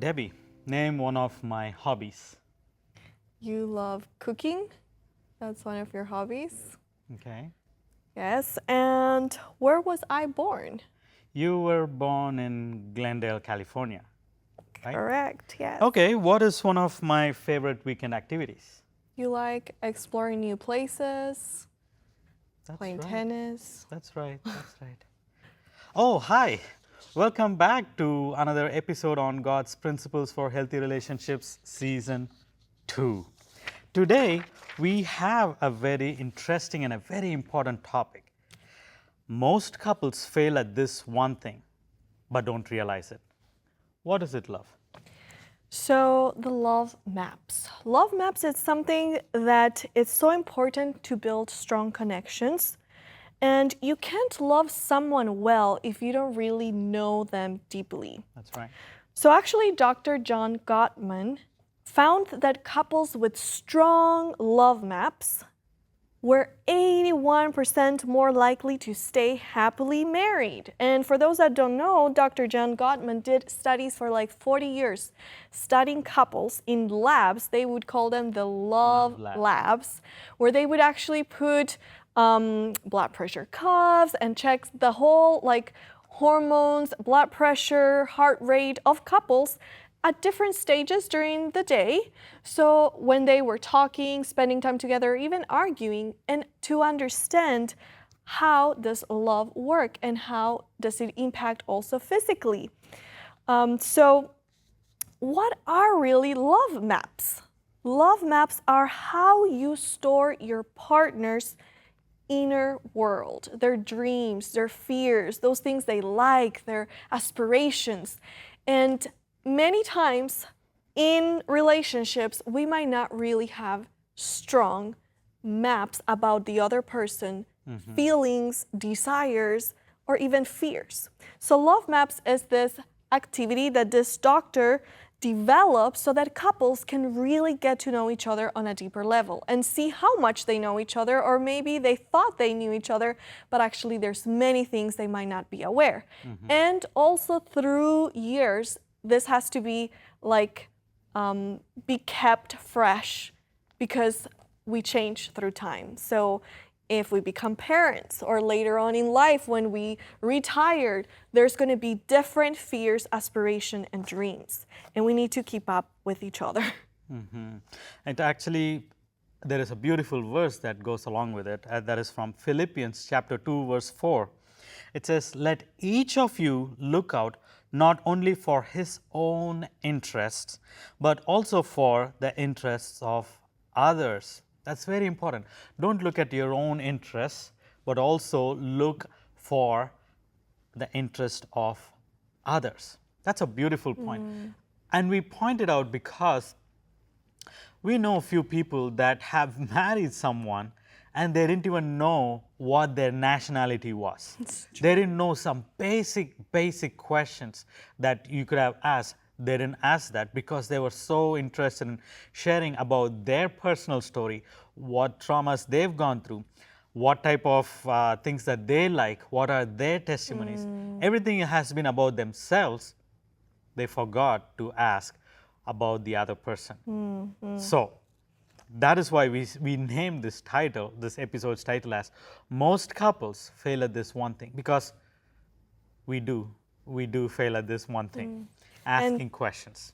Debbie, name one of my hobbies. You love cooking? That's one of your hobbies? Okay. Yes. And where was I born? You were born in Glendale, California, right? Correct, yes. Okay, what is one of my favorite weekend activities? You like exploring new places, That's playing right. tennis. That's right. That's right. Oh, hi. Welcome back to another episode on God's Principles for Healthy Relationships, Season 2. Today, we have a very interesting and a very important topic. Most couples fail at this one thing, but don't realize it. What is it, love? So the love maps. Love maps is something that is so important to build strong connections. And you can't love someone well if you don't really know them deeply. That's right. So actually, Dr. John Gottman found that couples with strong love maps were 81% more likely to stay happily married. And for those that don't know, Dr. John Gottman did studies for like 40 years, studying couples in labs. They would call them the love labs, where they would actually put blood pressure cuffs and check the whole like hormones, blood pressure, heart rate of couples at different stages during the day. So when they were talking, spending time together, even arguing, and to understand how does love work and how does it impact also physically. So what are really love maps? Love maps are how you store your partner's inner world, their dreams, their fears, those things they like, their aspirations. And many times in relationships, we might not really have strong maps about the other person, feelings, desires, or even fears. So love maps is this activity that this doctor develop so that couples can really get to know each other on a deeper level and see how much they know each other, or maybe they thought they knew each other, but actually there's many things they might not be aware. And also through years, this has to be like be kept fresh because we change through time. So if we become parents or later on in life when we retired, there's going to be different fears, aspiration, and dreams. And we need to keep up with each other. And actually, there is a beautiful verse that goes along with it. That is from Philippians chapter 2, verse 4. It says, "Let each of you look out not only for his own interests, but also for the interests of others." That's very important. Don't look at your own interests, but also look for the interest of others. That's a beautiful point. And we point it out because we know a few people that have married someone and they didn't even know what their nationality was. They didn't know some basic questions that you could have asked. They didn't ask that because they were so interested in sharing about their personal story, what traumas they've gone through, what type of things that they like, what are their testimonies. Everything has been about themselves. They forgot to ask about the other person. So that is why we named this title, this episode's title, as "Most Couples Fail at This One Thing," because we do fail at this one thing, asking questions.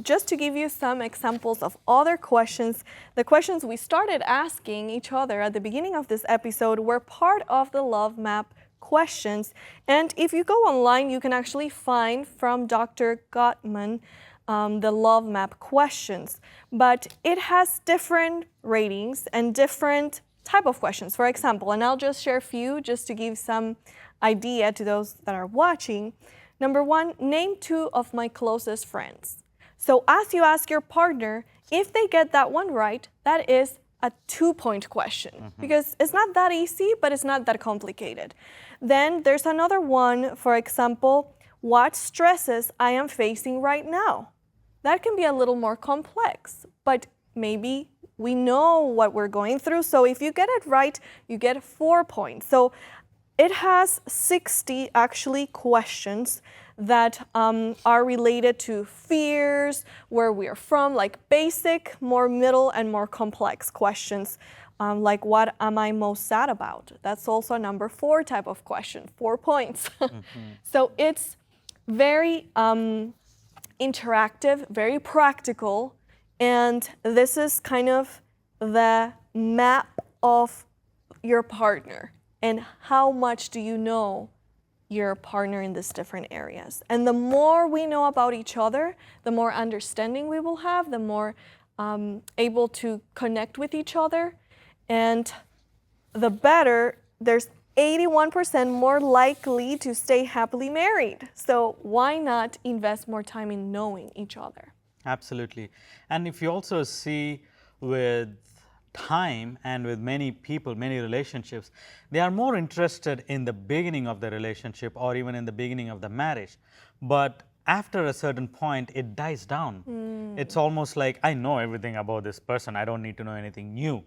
Just to give you some examples of other questions, the questions we started asking each other at the beginning of this episode were part of the love map questions. And if you go online, you can actually find from Dr. Gottman the love map questions. But it has different ratings and different type of questions. For example, and I'll just share a few just to give some idea to those that are watching. Number one, name 2 of my closest friends. So as you ask your partner, if they get that one right, that is a 2-point question because it's not that easy, but it's not that complicated. Then there's another one, for example, what stresses I am facing right now. That can be a little more complex, but maybe we know what we're going through. So if you get it right, you get 4 points. So it has 60 actually questions that are related to fears, where we are from, like basic, more middle, and more complex questions. Like, what am I most sad about? That's also a number 4 type of question, 4 points. So it's very interactive, very practical, and this is kind of the map of your partner and how much do you know your partner in these different areas. And the more we know about each other, the more understanding we will have, the more able to connect with each other, and the better. There's 81% more likely to stay happily married. So why not invest more time in knowing each other? Absolutely. And if you also see with time and with many people, many relationships, they are more interested in the beginning of the relationship or even in the beginning of the marriage. But after a certain point, it dies down. It's almost like, I know everything about this person, I don't need to know anything new.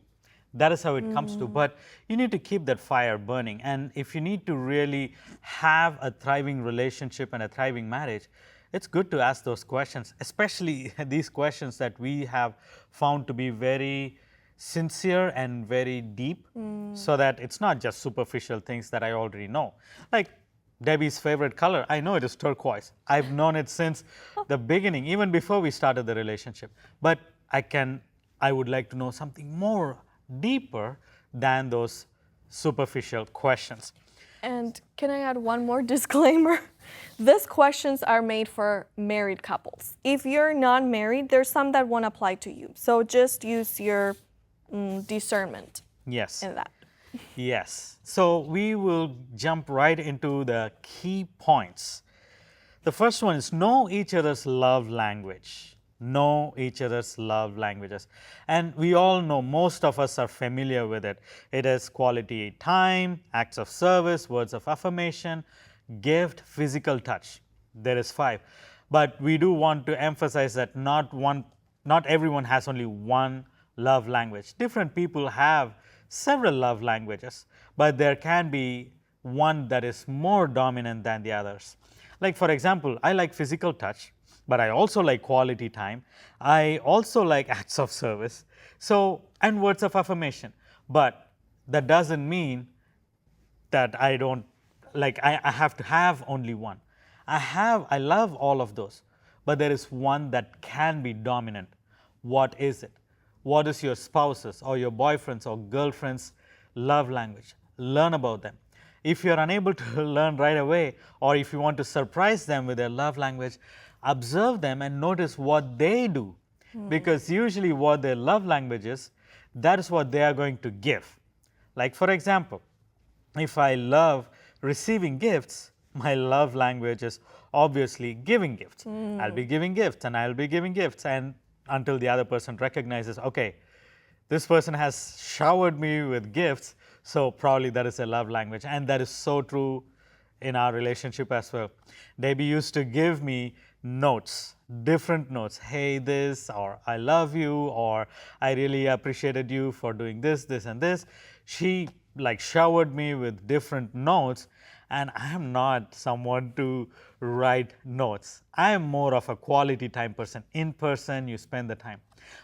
That is how it comes to. But you need to keep that fire burning. And if you need to really have a thriving relationship and a thriving marriage, it's good to ask those questions, especially these questions that we have found to be very sincere and very deep, so that it's not just superficial things that I already know. Like Debbie's favorite color, I know it is turquoise. I've known it since the beginning, even before we started the relationship. But I would like to know something more deeper than those superficial questions. And can I add one more disclaimer? These questions are made for married couples. If you're not married, there's some that won't apply to you. So just use your discernment Yes. in that. Yes. So we will jump right into the key points. The first one is know each other's love language. Know each other's love languages. And we all know, most of us are familiar with it. It is quality time, acts of service, words of affirmation, gift, physical touch. There is 5. But we do want to emphasize that not everyone has only one love language. Different people have several love languages, but there can be one that is more dominant than the others. Like for example, I like physical touch, but I also like quality time. I also like acts of service, and words of affirmation. But that doesn't mean that I don't, like I have to have only one. I love all of those, but there is one that can be dominant. What is it? What is your spouse's or your boyfriend's or girlfriend's love language? Learn about them. If you are unable to learn right away, or if you want to surprise them with their love language, observe them and notice what they do. Because usually what their love language is, that is what they are going to give. Like for example, if I love receiving gifts, my love language is obviously giving gifts. I'll be giving gifts and I'll be giving gifts, and until the other person recognizes, okay, this person has showered me with gifts, so probably that is a love language. And that is so true in our relationship as well. Debbie used to give me notes, different notes. Hey, this, or I love you, or I really appreciated you for doing this, this, and this. She like showered me with different notes, and I am not someone to write notes. I am more of a quality time person. In person, you spend the time.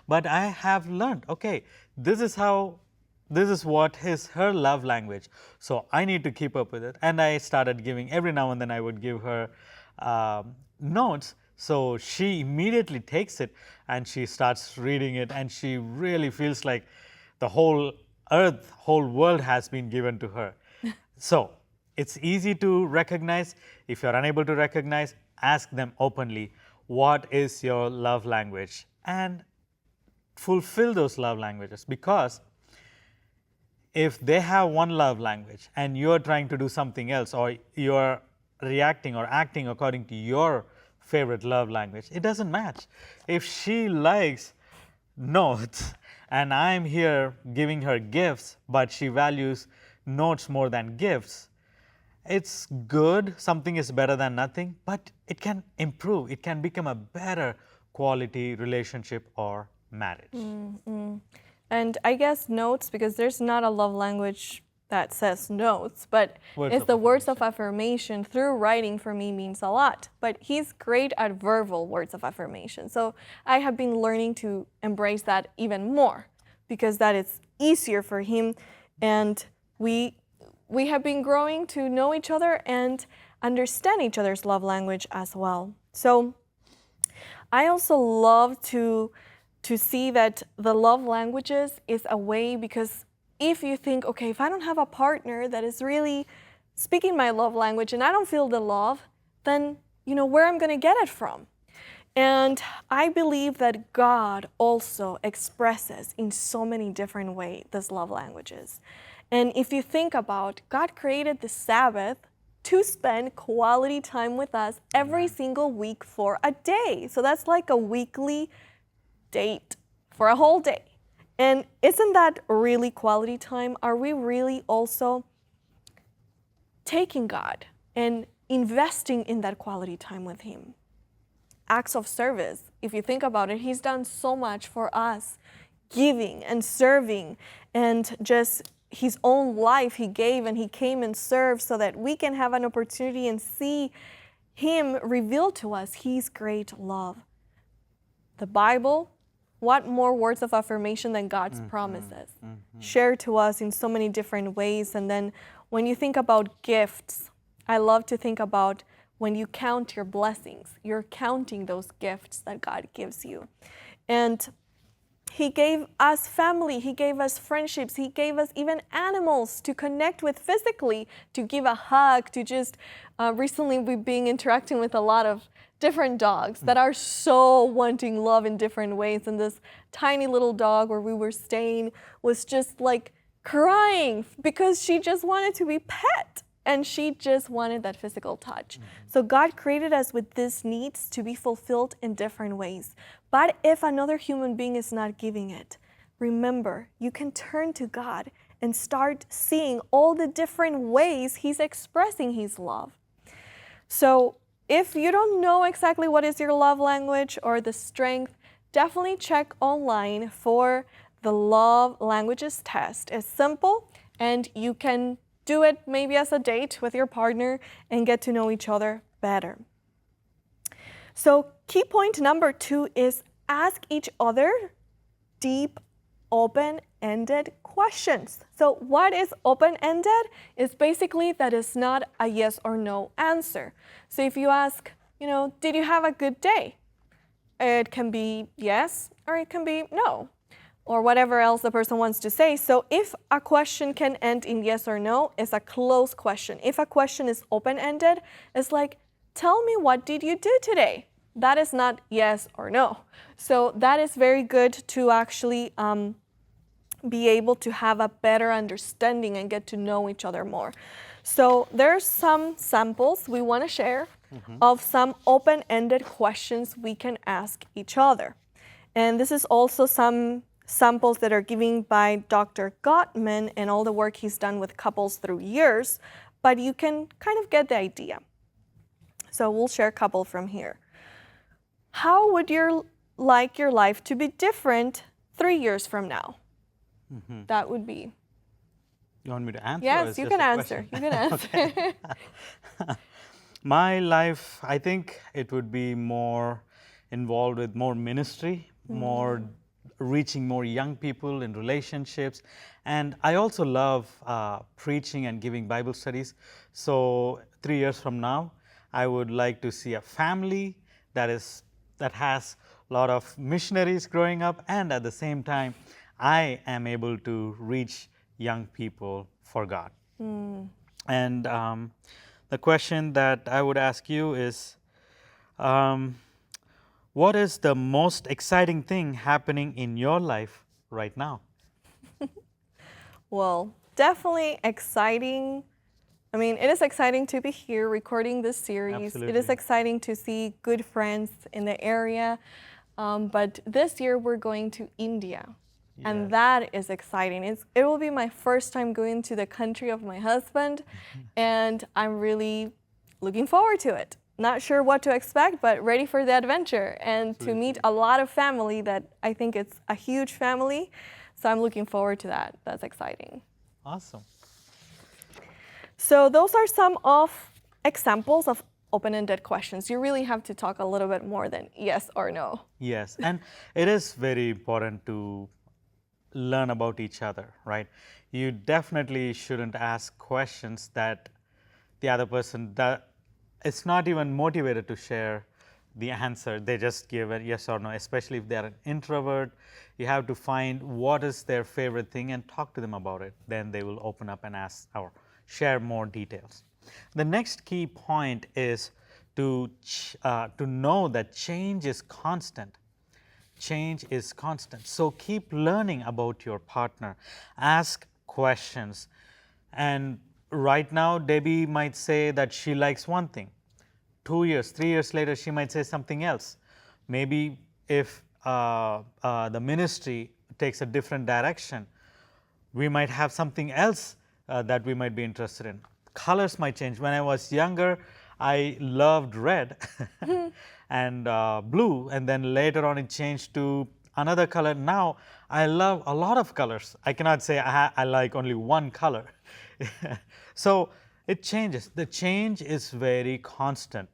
But I have learned, okay, this is what is her love language. So I need to keep up with it. And I started giving, every now and then I would give her notes. So she immediately takes it and she starts reading it, and she really feels like the whole earth, whole world has been given to her. So it's easy to recognize. If you're unable to recognize, ask them openly, what is your love language? And fulfill those love languages, because if they have one love language and you're trying to do something else, or you're reacting or acting according to your favorite love language, it doesn't match. If she likes notes and I'm here giving her gifts, but she values notes more than gifts, it's good, something is better than nothing, but it can improve. It can become a better quality relationship or marriage. And I guess notes, because there's not a love language that says notes, but Words it's of the words of affirmation through writing for me means a lot. But he's great at verbal words of affirmation. So I have been learning to embrace that even more because that is easier for him. And we have been growing to know each other and understand each other's love language as well. So I also love to see that the love languages is a way, because if you think, okay, if I don't have a partner that is really speaking my love language and I don't feel the love, then where I'm going to get it from. And I believe that God also expresses in so many different ways these love languages. And if you think about, God created the Sabbath to spend quality time with us every single week for a day. So that's like a weekly date for a whole day. And isn't that really quality time? Are we really also taking God and investing in that quality time with Him? Acts of service, if you think about it, He's done so much for us, giving and serving, and just His own life He gave, and He came and served so that we can have an opportunity and see Him reveal to us His great love. The Bible, what more words of affirmation than God's promises shared to us in so many different ways. And then when you think about gifts, I love to think about when you count your blessings, you're counting those gifts that God gives you. And He gave us family, He gave us friendships, He gave us even animals to connect with physically, to give a hug, to just, recently we've been interacting with a lot of different dogs that are so wanting love in different ways. And this tiny little dog where we were staying was just like crying because she just wanted to be pet. And she just wanted that physical touch. So God created us with these needs to be fulfilled in different ways. But if another human being is not giving it, remember, you can turn to God and start seeing all the different ways He's expressing His love. So if you don't know exactly what is your love language or the strength, definitely check online for the love languages test. It's simple, and you can do it maybe as a date with your partner and get to know each other better. So key point number 2 is ask each other deep, open-ended questions. So what is open-ended? It's basically that it's not a yes or no answer. So if you ask, did you have a good day? It can be yes, or it can be no, or whatever else the person wants to say. So if a question can end in yes or no, it's a closed question. If a question is open-ended, it's like, tell me, what did you do today? That is not yes or no. So that is very good to actually be able to have a better understanding and get to know each other more. So there's some samples we want to share of some open-ended questions we can ask each other. And this is also some samples that are given by Dr. Gottman and all the work he's done with couples through years, but you can kind of get the idea. So we'll share a couple from here. How would you like your life to be different 3 years from now? That would be. You want me to answer? Yes, you can answer. You can answer. My life, I think it would be more involved with more ministry, more reaching more young people in relationships. And I also love preaching and giving Bible studies. So 3 years from now, I would like to see a family that has a lot of missionaries growing up, and at the same time, I am able to reach young people for God. And the question that I would ask you is, what is the most exciting thing happening in your life right now? Well, definitely exciting. I mean, it is exciting to be here recording this series. Absolutely. It is exciting to see good friends in the area. But this year we're going to India. And that is exciting. It will be my first time going to the country of my husband, and I'm really looking forward to it. Not sure what to expect, but ready for the adventure and to meet a lot of family that I think it's a huge family. So I'm looking forward to that. That's exciting. Awesome. So those are some of examples of open-ended questions. You really have to talk a little bit more than yes or no. Yes, and it is very important to learn about each other, right? You definitely shouldn't ask questions that the other person that it's not even motivated to share the answer. They just give a yes or no, especially if they are an introvert. You have to find what is their favorite thing and talk to them about it. Then they will open up and ask or share more details. The next key point is to know that change is constant. Change is constant. So keep learning about your partner. Ask questions. And right now, Debbie might say that she likes one thing. 2 years, 3 years later, she might say something else. Maybe if the ministry takes a different direction, we might have something else that we might be interested in. Colors might change. When I was younger, I loved red and blue, and then later on it changed to another color. Now I love a lot of colors. I cannot say I like only one color. So it changes. The change is very constant.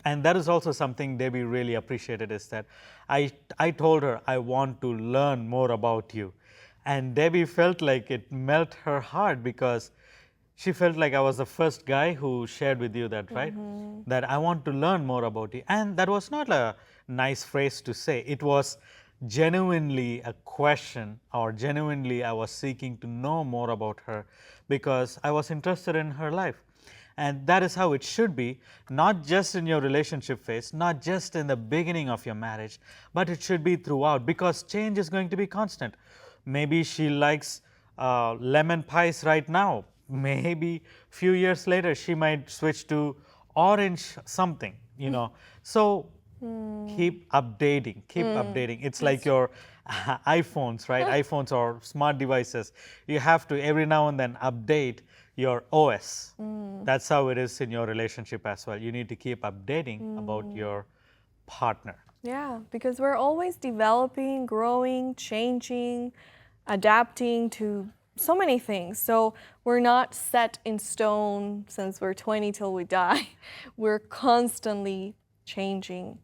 And that is also something Debbie really appreciated, is that I told her I want to learn more about you. And Debbie felt like it melted her heart, because she felt like I was the first guy who shared with you that, right? That I want to learn more about you. And that was not a nice phrase to say. It was genuinely a question, or genuinely I was seeking to know more about her because I was interested in her life. And that is how it should be, not just in your relationship phase, not just in the beginning of your marriage, but it should be throughout, because change is going to be constant. Maybe she likes lemon pies right now. Maybe few years later she might switch to orange something, you know. So keep updating, keep updating. It's like your iPhones, right? iPhones or smart devices. You have to every now and then update your OS. That's how it is in your relationship as well. You need to keep updating about your partner. Yeah, because we're always developing, growing, changing, adapting to so many things. So we're not set in stone since we're 20 till we die. We're constantly changing.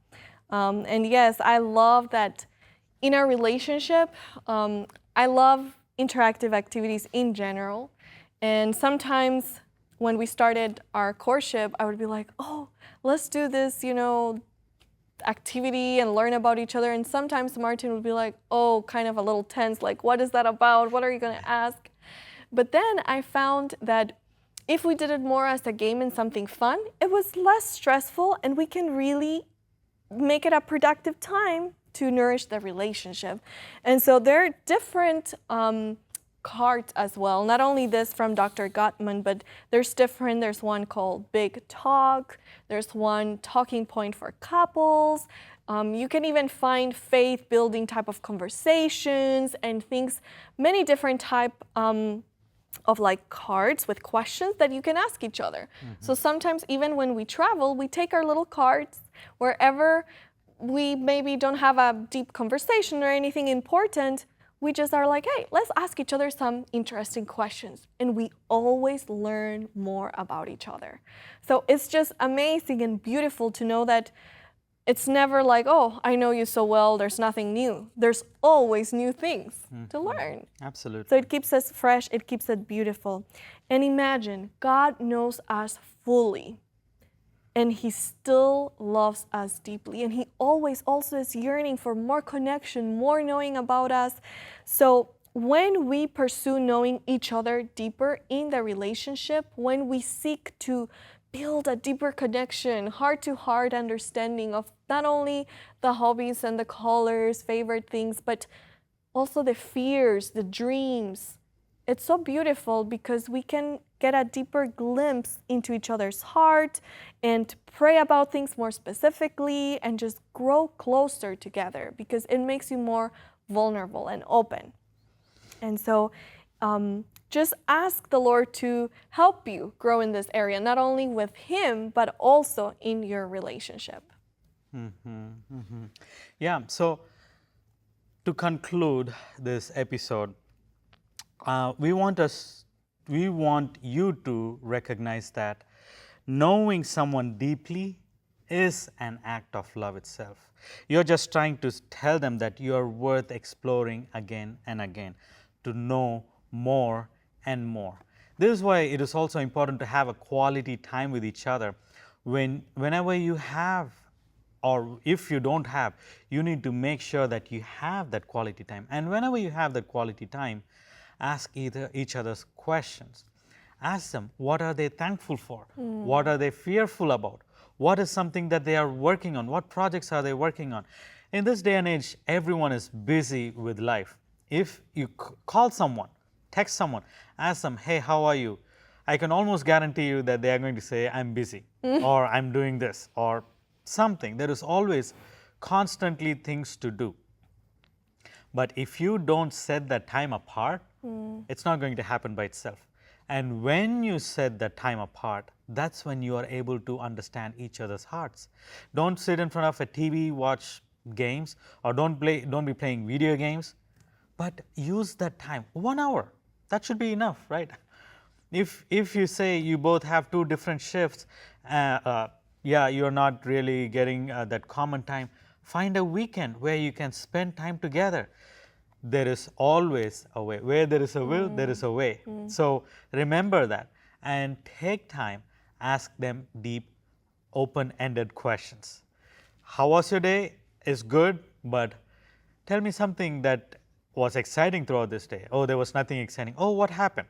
And yes, I love that in our relationship, I love interactive activities in general. And sometimes when we started our courtship, I would be like, oh, let's do this, you know, activity and learn about each other. And sometimes Martin would be like, oh, kind of a little tense, like, what is that about? What are you going to ask? But then I found that if we did it more as a game and something fun, it was less stressful, and we can really make it a productive time to nourish the relationship. And so there are different cards as well. Not only this from Dr. Gottman, but there's different. There's one called Big Talk. There's one talking point for couples. You can even find faith-building type of conversations and things, many different type of like cards with questions that you can ask each other. So sometimes even when we travel, we take our little cards wherever we maybe don't have a deep conversation or anything important. We just are like, hey, let's ask each other some interesting questions. And we always learn more about each other. So it's just amazing and beautiful to know that it's never like, oh, I know you so well, there's nothing new. There's always new things to learn. Absolutely. So it keeps us fresh, it keeps it beautiful. And imagine, God knows us fully. And He still loves us deeply. And He always also is yearning for more connection, more knowing about us. So when we pursue knowing each other deeper in the relationship, when we seek to build a deeper connection, heart-to-heart understanding of not only the hobbies and the colors, favorite things, but also the fears, the dreams. It's so beautiful because we can get a deeper glimpse into each other's heart and pray about things more specifically and just grow closer together, because it makes you more vulnerable and open. And so just ask the Lord to help you grow in this area, not only with Him, but also in your relationship. Yeah, so to conclude this episode, we want us we want you to recognize that knowing someone deeply is an act of love itself. You're just trying to tell them that you're worth exploring again and again, to know more and more. This is why it is also important to have a quality time with each other. Whenever you have, or if you don't have, you need to make sure that you have that quality time. And whenever you have that quality time, ask each other's questions. Ask them, what are they thankful for? What are they fearful about? What is something that they are working on? What projects are they working on? In this day and age, everyone is busy with life. If you call someone, text someone, ask them, hey, how are you? I can almost guarantee you that they are going to say, I'm busy, or I'm doing this, or something. There is always constantly things to do. But if you don't set that time apart, it's not going to happen by itself. And when you set that time apart, that's when you are able to understand each other's hearts. Don't sit in front of a TV, watch games, or don't be playing video games, but use that time. 1 hour, that should be enough, right? If you say you both have 2 different shifts, yeah, you're not really getting that common time, find a weekend where you can spend time together. There is always a way. Where there is a will, there is a way. So remember that and take time, ask them deep, open-ended questions. How was your day? Is good, but tell me something that was exciting throughout this day. Oh, there was nothing exciting. Oh, what happened?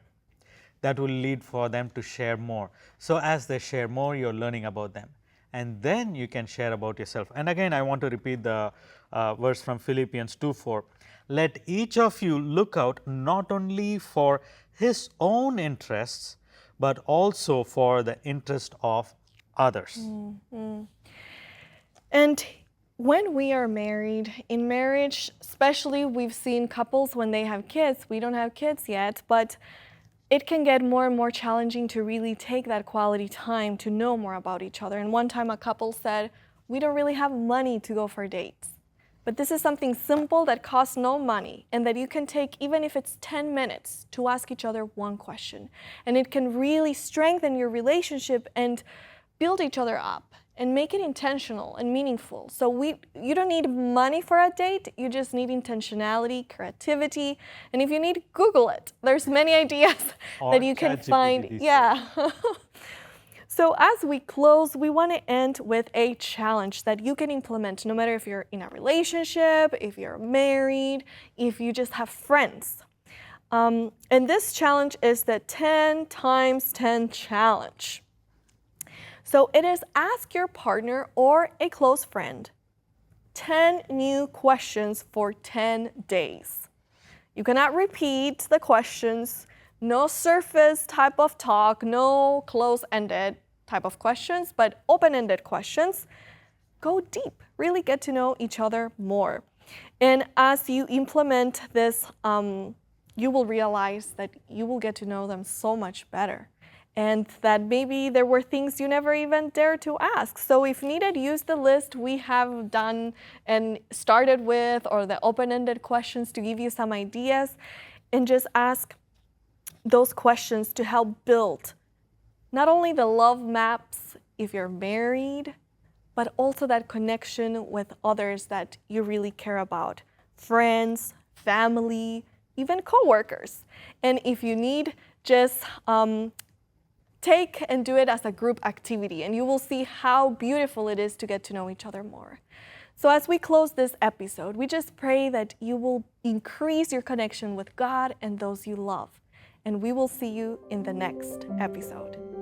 That will lead for them to share more. So as they share more, you're learning about them. And then you can share about yourself. And again, I want to repeat the verse from Philippians 2:4. Let each of you look out not only for his own interests, but also for the interest of others. And when we are married, in marriage, especially we've seen couples when they have kids, we don't have kids yet, but it can get more and more challenging to really take that quality time to know more about each other. And one time a couple said, we don't really have money to go for dates. But this is something simple that costs no money and that you can take even if it's 10 minutes to ask each other one question. And it can really strengthen your relationship and build each other up and make it intentional and meaningful. So you don't need money for a date, you just need intentionality, creativity, and if you need, Google it. There's many ideas that you can find. Yeah. So as we close, we want to end with a challenge that you can implement no matter if you're in a relationship, if you're married, if you just have friends. And this challenge is the 10 times 10 challenge. So it is ask your partner or a close friend 10 new questions for 10 days. You cannot repeat the questions. No surface type of talk, no close-ended type of questions, but open-ended questions. Go deep, really get to know each other more. And as you implement this, you will realize that you will get to know them so much better. And that maybe there were things you never even dared to ask. So if needed, use the list we have done and started with, or the open-ended questions to give you some ideas, and just ask those questions to help build not only the love maps if you're married, but also that connection with others that you really care about, friends, family, even coworkers. And if you need, just take and do it as a group activity, and you will see how beautiful it is to get to know each other more. So as we close this episode, we just pray that you will increase your connection with God and those you love. And we will see you in the next episode.